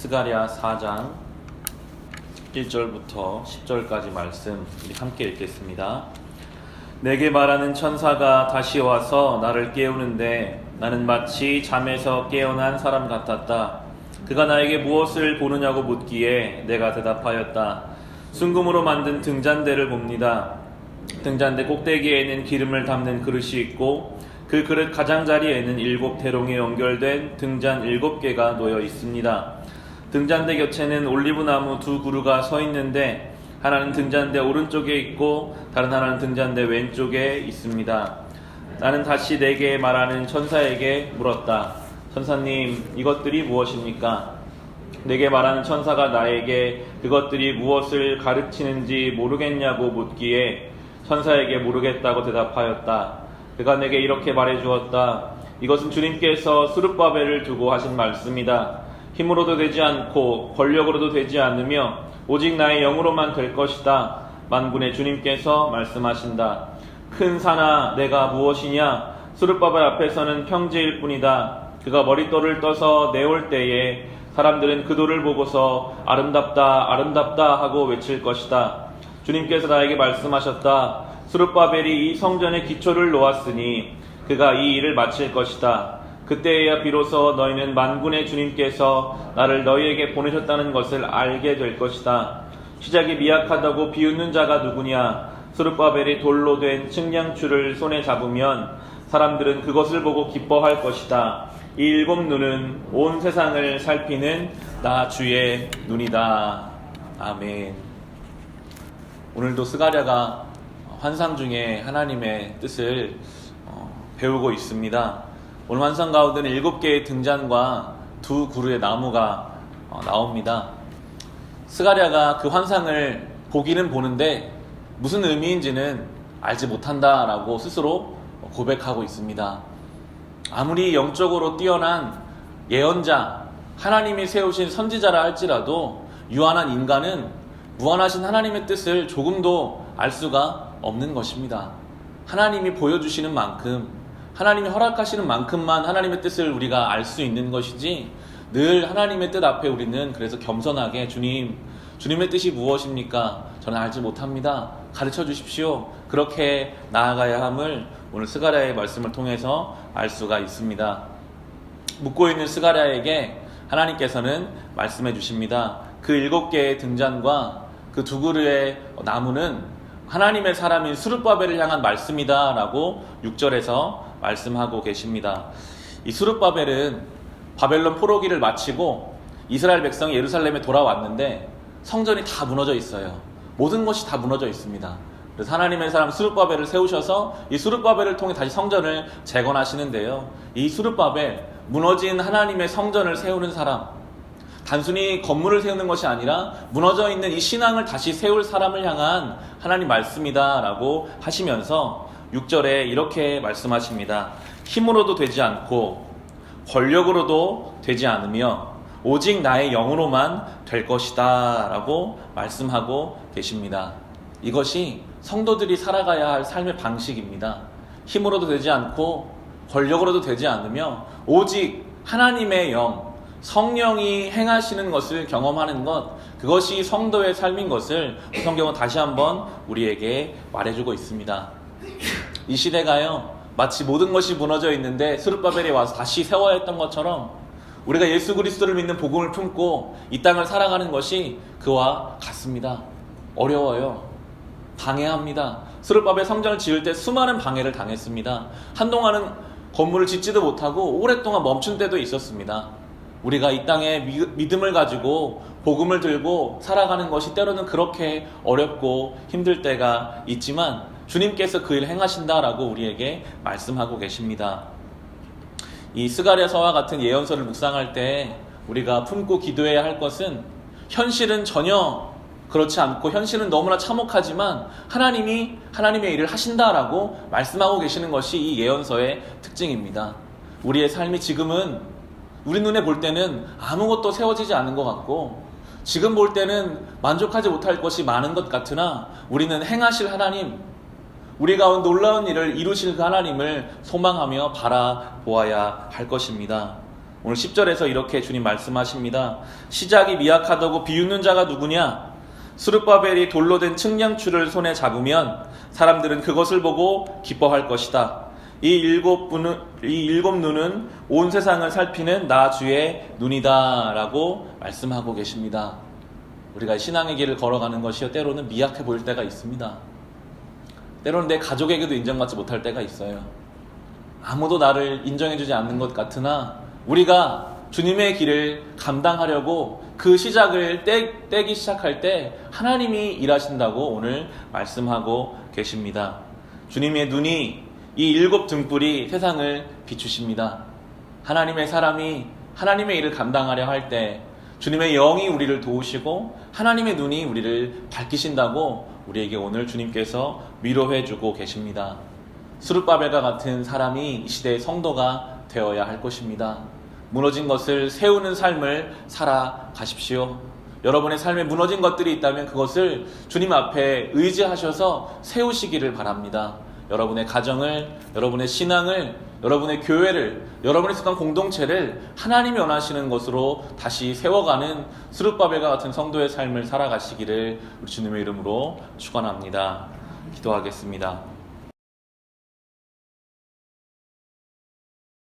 스가랴 4장 1절부터 10절까지 말씀 우리 함께 읽겠습니다. 내게 말하는 천사가 다시 와서 나를 깨우는데 나는 마치 잠에서 깨어난 사람 같았다. 그가 나에게 무엇을 보느냐고 묻기에 내가 대답하였다. 순금으로 만든 등잔대를 봅니다. 등잔대 꼭대기에는 기름을 담는 그릇이 있고 그 그릇 가장자리에는 7 대롱에 연결된 등잔 7개가 놓여 있습니다. 등잔대 곁에는 올리브나무 2 그루가 서 있는데 하나는 등잔대 오른쪽에 있고 다른 하나는 등잔대 왼쪽에 있습니다. 나는 다시 내게 말하는 천사에게 물었다. 천사님, 이것들이 무엇입니까? 내게 말하는 천사가 나에게 그것들이 무엇을 가르치는지 모르겠냐고 묻기에 천사에게 모르겠다고 대답하였다. 그가 내게 이렇게 말해주었다. 이것은 주님께서 스룹바벨을 두고 하신 말씀이다. 힘으로도 되지 않고 권력으로도 되지 않으며 오직 나의 영으로만 될 것이다. 만군의 주님께서 말씀하신다. 큰 산아, 내가 무엇이냐? 스룹바벨 앞에서는 평지일 뿐이다. 그가 머릿돌을 떠서 내올 때에 사람들은 그 돌을 보고서 아름답다 아름답다 하고 외칠 것이다. 주님께서 나에게 말씀하셨다. 스룹바벨이 이 성전의 기초를 놓았으니 그가 이 일을 마칠 것이다. 그때에야 비로소 너희는 만군의 주님께서 나를 너희에게 보내셨다는 것을 알게 될 것이다. 시작이 미약하다고 비웃는 자가 누구냐? 스룹바벨이 돌로 된 측량줄을 손에 잡으면 사람들은 그것을 보고 기뻐할 것이다. 이 7 눈은 온 세상을 살피는 나 주의 눈이다. 아멘. 오늘도 스가랴가 환상 중에 하나님의 뜻을 배우고 있습니다. 오늘 환상 가운데는 7개의 등잔과 2 그루의 나무가 나옵니다. 스가랴가 그 환상을 보기는 보는데 무슨 의미인지는 알지 못한다라고 스스로 고백하고 있습니다. 아무리 영적으로 뛰어난 예언자, 하나님이 세우신 선지자라 할지라도 유한한 인간은 무한하신 하나님의 뜻을 조금도 알 수가 없는 것입니다. 하나님이 보여주시는 만큼, 하나님이 허락하시는 만큼만 하나님의 뜻을 우리가 알 수 있는 것이지 늘 하나님의 뜻 앞에 우리는 그래서 겸손하게 주님의 뜻이 무엇입니까? 저는 알지 못합니다. 가르쳐 주십시오. 그렇게 나아가야 함을 오늘 스가랴의 말씀을 통해서 알 수가 있습니다. 묻고 있는 스가랴에게 하나님께서는 말씀해 주십니다. 그 7개의 등잔과 그 2 그루의 나무는 하나님의 사람인 스룹바벨을 향한 말씀이다 라고 6절에서 말씀하고 계십니다. 이 스룹바벨은 바벨론 포로기를 마치고 이스라엘 백성이 예루살렘에 돌아왔는데 성전이 다 무너져 있어요. 모든 것이 다 무너져 있습니다. 그래서 하나님의 사람 스룹바벨을 세우셔서 이 스룹바벨을 통해 다시 성전을 재건하시는데요. 이 스룹바벨, 무너진 하나님의 성전을 세우는 사람, 단순히 건물을 세우는 것이 아니라 무너져 있는 이 신앙을 다시 세울 사람을 향한 하나님 말씀이다 라고 하시면서 6절에 이렇게 말씀하십니다. 힘으로도 되지 않고 권력으로도 되지 않으며 오직 나의 영으로만 될 것이다 라고 말씀하고 계십니다. 이것이 성도들이 살아가야 할 삶의 방식입니다. 힘으로도 되지 않고 권력으로도 되지 않으며 오직 하나님의 영, 성령이 행하시는 것을 경험하는 것, 그것이 성도의 삶인 것을 성경은 다시 한번 우리에게 말해주고 있습니다. 이 시대가요, 마치 모든 것이 무너져 있는데 스룹바벨이 와서 다시 세워야 했던 것처럼 우리가 예수 그리스도를 믿는 복음을 품고 이 땅을 살아가는 것이 그와 같습니다. 어려워요. 방해합니다. 스룹바벨 성전을 지을 때 수많은 방해를 당했습니다. 한동안은 건물을 짓지도 못하고 오랫동안 멈춘 때도 있었습니다. 우리가 이 땅에 믿음을 가지고 복음을 들고 살아가는 것이 때로는 그렇게 어렵고 힘들 때가 있지만 주님께서 그 일을 행하신다라고 우리에게 말씀하고 계십니다. 이 스가랴서와 같은 예언서를 묵상할 때 우리가 품고 기도해야 할 것은 현실은 전혀 그렇지 않고 현실은 너무나 참혹하지만 하나님이 하나님의 일을 하신다라고 말씀하고 계시는 것이 이 예언서의 특징입니다. 우리의 삶이 지금은 우리 눈에 볼 때는 아무것도 세워지지 않은 것 같고 지금 볼 때는 만족하지 못할 것이 많은 것 같으나 우리는 행하실 하나님, 우리 가운데 놀라운 일을 이루실 그 하나님을 소망하며 바라보아야 할 것입니다. 오늘 10절에서 이렇게 주님 말씀하십니다. 시작이 미약하다고 비웃는 자가 누구냐? 스룹바벨이 돌로 된 측량추를 손에 잡으면 사람들은 그것을 보고 기뻐할 것이다. 이 일곱 눈은 온 세상을 살피는 나 주의 눈이다 라고 말씀하고 계십니다. 우리가 신앙의 길을 걸어가는 것이 때로는 미약해 보일 때가 있습니다. 때로는 내 가족에게도 인정받지 못할 때가 있어요. 아무도 나를 인정해주지 않는 것 같으나 우리가 주님의 길을 감당하려고 그 시작을 떼기 시작할 때 하나님이 일하신다고 오늘 말씀하고 계십니다. 주님의 눈이 이 일곱 등불이 세상을 비추십니다. 하나님의 사람이 하나님의 일을 감당하려 할 때 주님의 영이 우리를 도우시고 하나님의 눈이 우리를 밝히신다고 우리에게 오늘 주님께서 위로해주고 계십니다. 스룹바벨과 같은 사람이 이 시대의 성도가 되어야 할 것입니다. 무너진 것을 세우는 삶을 살아가십시오. 여러분의 삶에 무너진 것들이 있다면 그것을 주님 앞에 의지하셔서 세우시기를 바랍니다. 여러분의 가정을, 여러분의 신앙을, 여러분의 교회를, 여러분의 속한 공동체를 하나님이 원하시는 것으로 다시 세워가는 스룹바벨과 같은 성도의 삶을 살아가시기를 우리 주님의 이름으로 축원합니다. 기도하겠습니다.